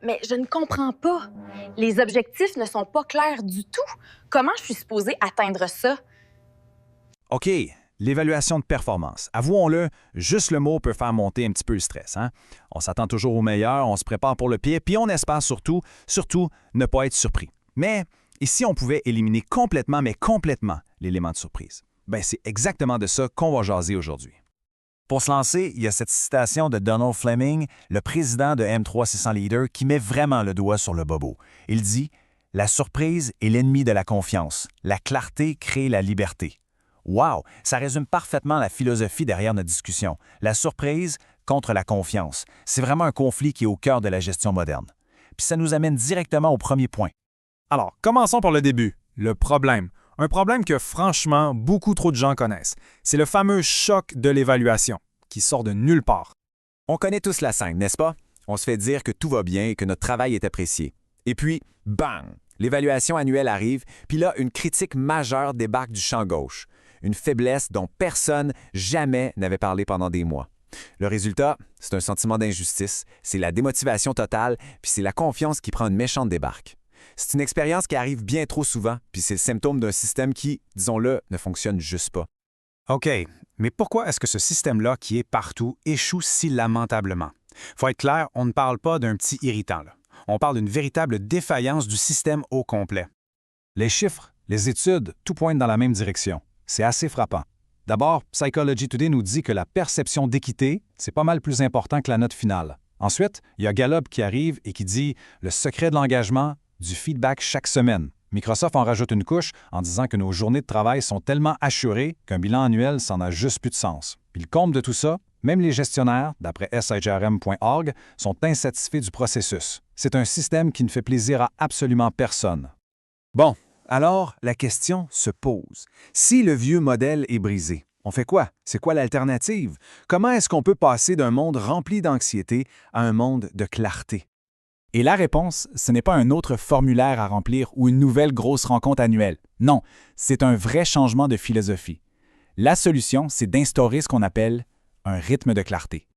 Mais je ne comprends pas. Les objectifs ne sont pas clairs du tout. Comment je suis supposée atteindre ça? OK, l'évaluation de performance. Avouons-le, juste le mot peut faire monter un petit peu le stress. Hein? On s'attend toujours au meilleur, on se prépare pour le pire, puis on espère surtout, ne pas être surpris. Mais et si on pouvait éliminer complètement, mais complètement, l'élément de surprise? Ben, c'est exactement de ça qu'on va jaser aujourd'hui. Pour se lancer, il y a cette citation de Donald Fleming, le président de M3600 Leader, qui met vraiment le doigt sur le bobo. Il dit « La surprise est l'ennemi de la confiance. La clarté crée la liberté. » Wow! Ça résume parfaitement la philosophie derrière notre discussion. La surprise contre la confiance. C'est vraiment un conflit qui est au cœur de la gestion moderne. Puis ça nous amène directement au premier point. Alors, commençons par le début, le problème. Un problème que, franchement, beaucoup trop de gens connaissent. C'est le fameux choc de l'évaluation, qui sort de nulle part. On connaît tous la scène, n'est-ce pas? On se fait dire que tout va bien et que notre travail est apprécié. Et puis, bang! L'évaluation annuelle arrive, puis là, une critique majeure débarque du champ gauche. Une faiblesse dont personne jamais n'avait parlé pendant des mois. Le résultat, c'est un sentiment d'injustice, c'est la démotivation totale, puis c'est la confiance qui prend une méchante débarque. C'est une expérience qui arrive bien trop souvent, puis c'est le symptôme d'un système qui, disons-le, ne fonctionne juste pas. OK, mais pourquoi est-ce que ce système-là, qui est partout, échoue si lamentablement? Faut être clair, on ne parle pas d'un petit irritant, là. On parle d'une véritable défaillance du système au complet. Les chiffres, les études, tout pointe dans la même direction. C'est assez frappant. D'abord, Psychology Today nous dit que la perception d'équité, c'est pas mal plus important que la note finale. Ensuite, il y a Gallup qui arrive et qui dit « Le secret de l'engagement, du feedback chaque semaine ». Microsoft en rajoute une couche en disant que nos journées de travail sont tellement assurées qu'un bilan annuel, ça n'a juste plus de sens. Puis le comble de tout ça, même les gestionnaires, d'après SHRM.org, sont insatisfaits du processus. C'est un système qui ne fait plaisir à absolument personne. Bon, alors la question se pose. Si le vieux modèle est brisé, on fait quoi? C'est quoi l'alternative? Comment est-ce qu'on peut passer d'un monde rempli d'anxiété à un monde de clarté? Et la réponse, ce n'est pas un autre formulaire à remplir ou une nouvelle grosse rencontre annuelle. Non, c'est un vrai changement de philosophie. La solution, c'est d'instaurer ce qu'on appelle un rythme de clarté.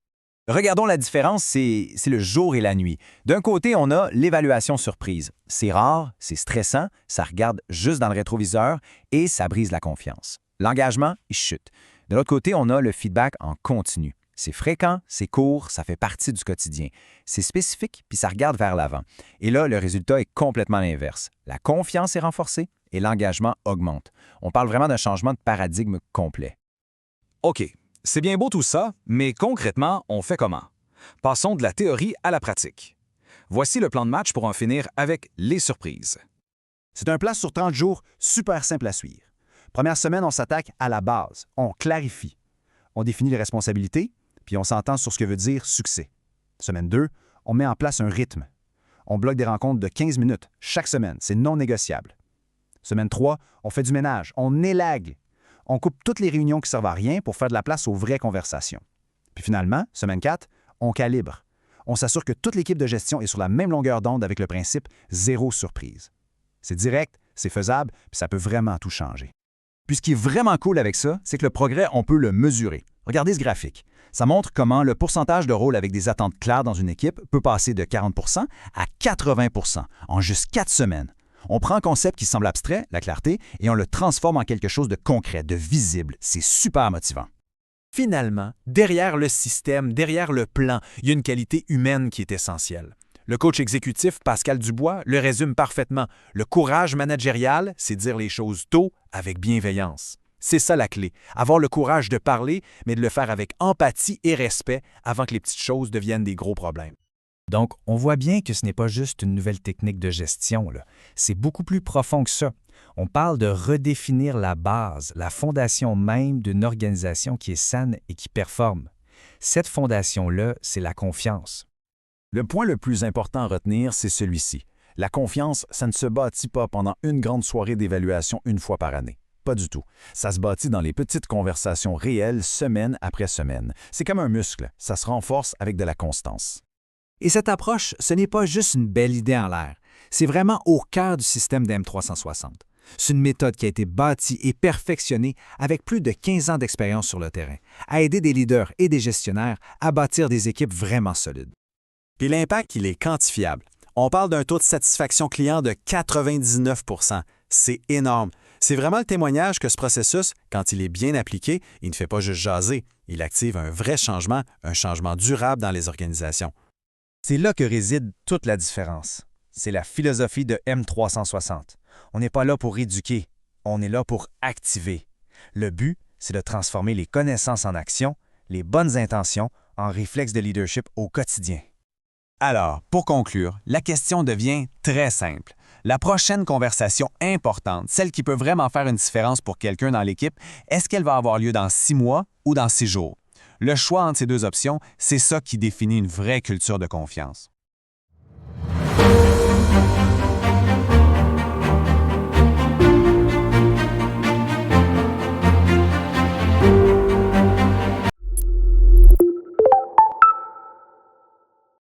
Regardons la différence, c'est le jour et la nuit. D'un côté, on a l'évaluation surprise. C'est rare, c'est stressant, ça regarde juste dans le rétroviseur et ça brise la confiance. L'engagement, il chute. De l'autre côté, on a le feedback en continu. C'est fréquent, c'est court, ça fait partie du quotidien. C'est spécifique, puis ça regarde vers l'avant. Et là, le résultat est complètement l'inverse. La confiance est renforcée et l'engagement augmente. On parle vraiment d'un changement de paradigme complet. OK, c'est bien beau tout ça, mais concrètement, on fait comment? Passons de la théorie à la pratique. Voici le plan de match pour en finir avec les surprises. C'est un plan sur 30 jours super simple à suivre. Première semaine, on s'attaque à la base. On clarifie. On définit les responsabilités, puis on s'entend sur ce que veut dire succès. Semaine 2, on met en place un rythme. On bloque des rencontres de 15 minutes chaque semaine. C'est non négociable. Semaine 3, on fait du ménage. On élague. On coupe toutes les réunions qui servent à rien pour faire de la place aux vraies conversations. Puis finalement, semaine 4, on calibre. On s'assure que toute l'équipe de gestion est sur la même longueur d'onde avec le principe zéro surprise. C'est direct, c'est faisable, puis ça peut vraiment tout changer. Puis ce qui est vraiment cool avec ça, c'est que le progrès, on peut le mesurer. Regardez ce graphique. Ça montre comment le pourcentage de rôles avec des attentes claires dans une équipe peut passer de 40 % à 80 % en juste 4 semaines. On prend un concept qui semble abstrait, la clarté, et on le transforme en quelque chose de concret, de visible. C'est super motivant. Finalement, derrière le système, derrière le plan, il y a une qualité humaine qui est essentielle. Le coach exécutif Pascal Dubois le résume parfaitement. Le courage managérial, c'est dire les choses tôt avec bienveillance. C'est ça la clé, avoir le courage de parler, mais de le faire avec empathie et respect avant que les petites choses deviennent des gros problèmes. Donc, on voit bien que ce n'est pas juste une nouvelle technique de gestion, là. C'est beaucoup plus profond que ça. On parle de redéfinir la base, la fondation même d'une organisation qui est saine et qui performe. Cette fondation-là, c'est la confiance. Le point le plus important à retenir, c'est celui-ci. La confiance, ça ne se bâtit pas pendant une grande soirée d'évaluation une fois par année. Pas du tout. Ça se bâtit dans les petites conversations réelles, semaine après semaine. C'est comme un muscle, ça se renforce avec de la constance. Et cette approche, ce n'est pas juste une belle idée en l'air. C'est vraiment au cœur du système d'M360. C'est une méthode qui a été bâtie et perfectionnée avec plus de 15 ans d'expérience sur le terrain, à aider des leaders et des gestionnaires à bâtir des équipes vraiment solides. Puis l'impact, il est quantifiable. On parle d'un taux de satisfaction client de 99 %. C'est énorme. C'est vraiment le témoignage que ce processus, quand il est bien appliqué, il ne fait pas juste jaser. Il active un vrai changement, un changement durable dans les organisations. C'est là que réside toute la différence. C'est la philosophie de M360. On n'est pas là pour éduquer, on est là pour activer. Le but, c'est de transformer les connaissances en action, les bonnes intentions en réflexes de leadership au quotidien. Alors, pour conclure, la question devient très simple. La prochaine conversation importante, celle qui peut vraiment faire une différence pour quelqu'un dans l'équipe, est-ce qu'elle va avoir lieu dans 6 mois ou dans 6 jours? Le choix entre ces deux options, c'est ça qui définit une vraie culture de confiance.